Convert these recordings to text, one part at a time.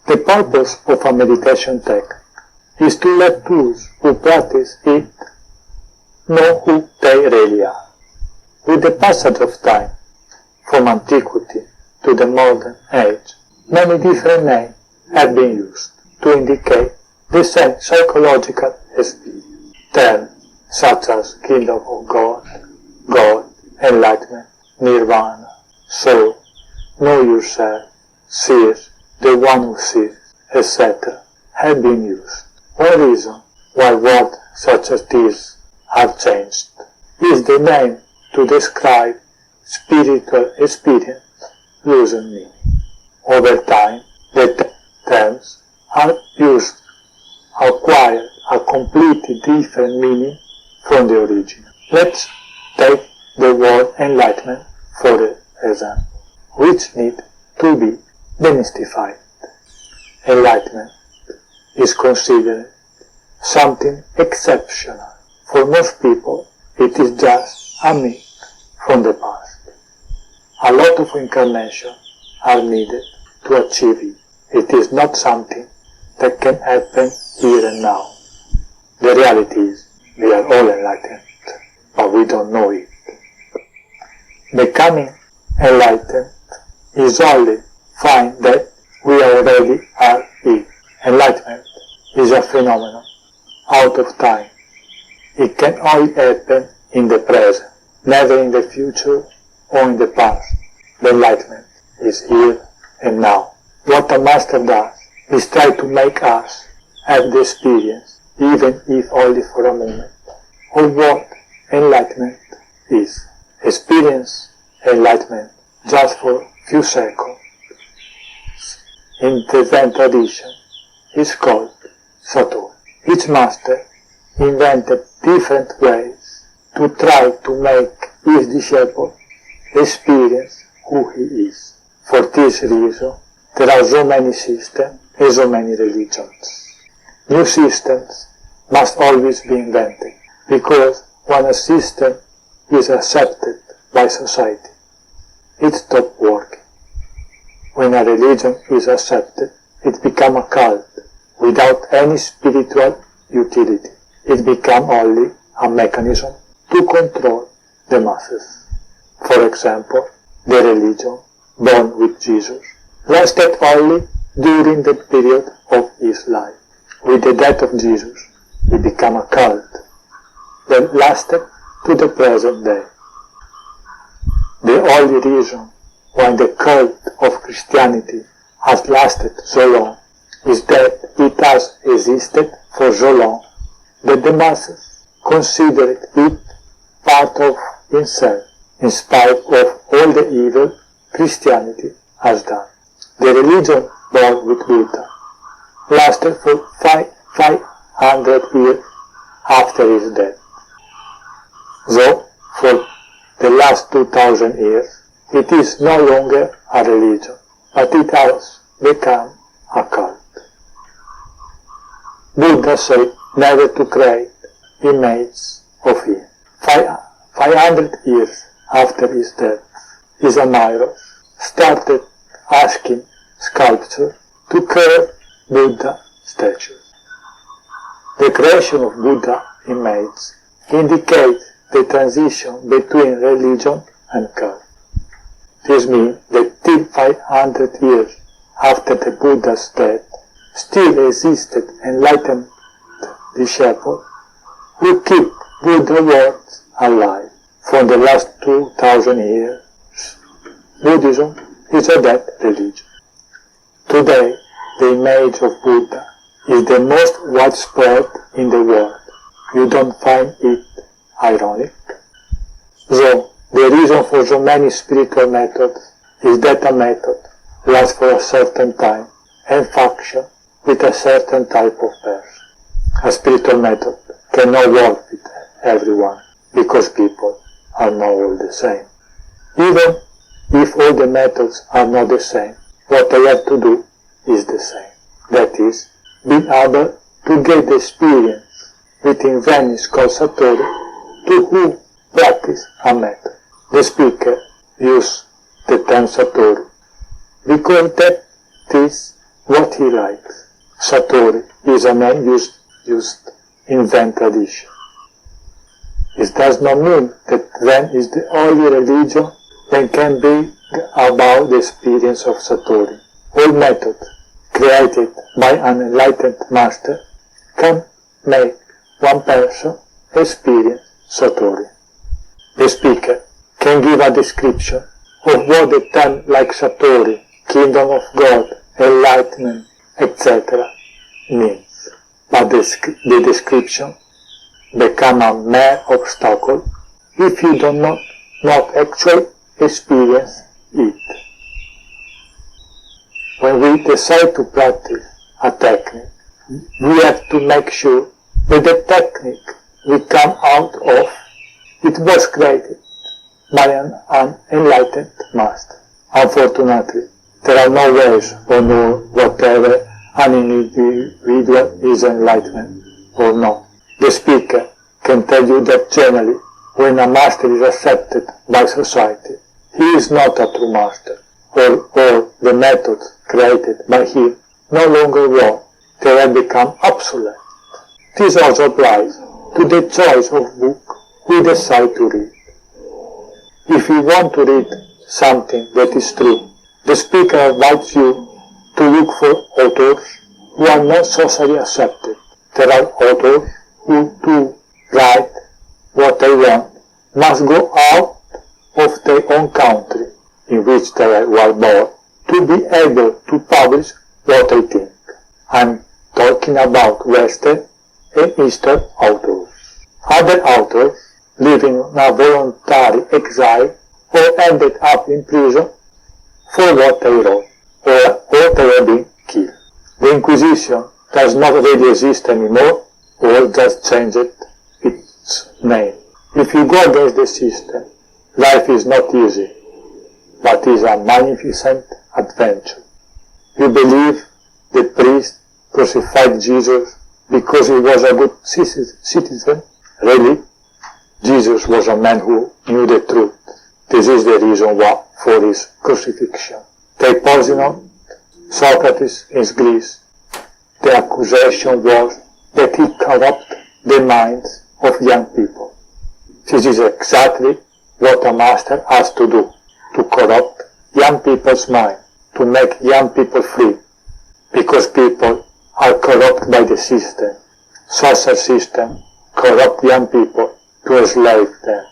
The purpose of a meditation technique is to let those who practice it know who they really are. With the passage of time, from antiquity to the modern age, many different names have been used to indicate the same psychological experience. Terms such as Kingdom of God, God, Enlightenment, Nirvana, Soul, Know Yourself, Seers, the one who sees, etc. have been used. One reason why words such as these have changed is the name to describe spiritual experience losing meaning. Over time, the terms are used acquire a completely different meaning from the original. Let's take the word enlightenment for example, which need to be demystified. Enlightenment is considered something exceptional. For most people, it is just a myth from the past. A lot of incarnations are needed to achieve it. It is not something that can happen here and now. The reality is, we are all enlightened, but we don't know it. Becoming enlightened is only find that we already are it. Enlightenment is a phenomenon out of time. It can only happen in the present, never in the future or in the past. The enlightenment is here and now. What a master does is try to make us have the experience, even if only for a moment, of what enlightenment is. Experience enlightenment just for a few seconds. In the Zen tradition, is called Satori. Each master invented different ways to try to make his disciple experience who he is. For this reason, there are so many systems and so many religions. New systems must always be invented, because when a system is accepted by society, it stops working. When a religion is accepted, it becomes a cult without any spiritual utility. It becomes only a mechanism to control the masses. For example, the religion born with Jesus lasted only during the period of his life. With the death of Jesus, it became a cult that lasted to the present day. The only reason why the cult of Christianity has lasted so long is that it has existed for so long that the masses considered it part of himself, in spite of all the evil Christianity has done. The religion born with Buddha lasted for 500 years after his death. So, for the last 2000 years, it is no longer a religion, but it has become a cult. Buddha said never to create images of him. 500 years after his death, his admirers started asking sculptors to carve Buddha statues. The creation of Buddha images indicates the transition between religion and cult. This means that till 500 years after the Buddha's death, still existed enlightened disciples who keep Buddha's words alive. For the last 2000 years, Buddhism is a dead religion. Today, the image of Buddha is the most widespread in the world. You don't find it ironic? So, the reason for so many spiritual methods is that a method lasts for a certain time and functions with a certain type of person. A spiritual method cannot work with everyone, because people are not all the same. Even if all the methods are not the same, what I have to do is the same. That is, being able to get the experience within Venice called Satori to who practice a method. The speaker uses the term Satori because that is what he likes. Satori is a man used in Zen tradition. It does not mean that Zen is the only religion that can be about the experience of Satori. All methods created by an enlightened master can make one person experience Satori. The speaker can give a description of what the term like Satori, Kingdom of God, Enlightenment, etc. means, but the description becomes a mere obstacle if you do not actually experience it. When we decide to practice a technique, we have to make sure that the technique we come out of, it was created by an enlightened master. Unfortunately, there are no ways to know whatever an individual is enlightened or not. The speaker can tell you that generally, when a master is accepted by society, he is not a true master, or the methods created by him no longer work, they have become obsolete. This also applies to the choice of book we decide to read. If you want to read something that is true, the speaker invites you to look for authors who are not socially accepted. There are authors who, to write what they want, must go out of their own country in which they were born to be able to publish what they think. I'm talking about Western and Eastern authors. Other authors living in a voluntary exile or ended up in prison for what they wrote, or they have been killed. The Inquisition does not really exist anymore, or just changed its name. If you go against the system, life is not easy, but is a magnificent adventure. You believe the priest crucified Jesus because he was a good citizen? Really? Jesus was a man who knew the truth. This is the reason for his crucifixion. They poisoned Socrates in Greece. The accusation was that he corrupted the minds of young people. This is exactly what a master has to do, to corrupt young people's mind, to make young people free, because people are corrupted by the system. Social system corrupt young people to enslave them.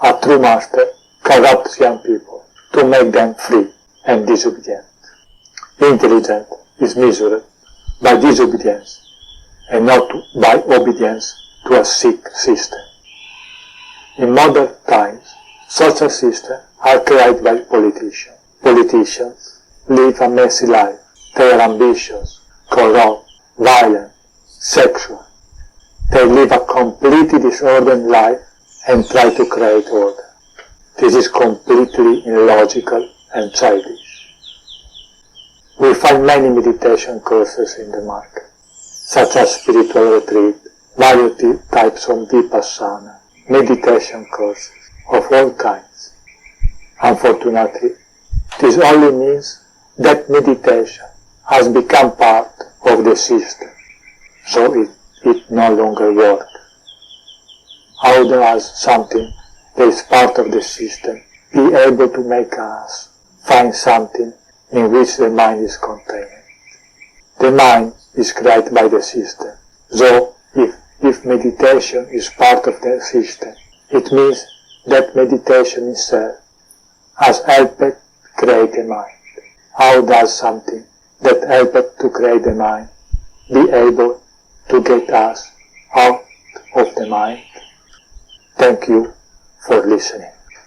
A true master corrupts young people to make them free and disobedient. Intelligence is measured by disobedience and not by obedience to a sick system. In modern times, social systems are created by politicians. Politicians live a messy life. They are ambitious, corrupt, violent, sexual. They live a completely disordered life and try to create order. This is completely illogical and childish. We find many meditation courses in the market, such as spiritual retreat, various types of vipassana, meditation courses of all kinds. Unfortunately, this only means that meditation has become part of the system, so it no longer works. How does something that is part of the system be able to make us find something in which the mind is contained? The mind is created by the system, so if meditation is part of the system, it means that meditation itself has helped create a mind. How does something that helped to create the mind be able to get us out of the mind? Thank you for listening.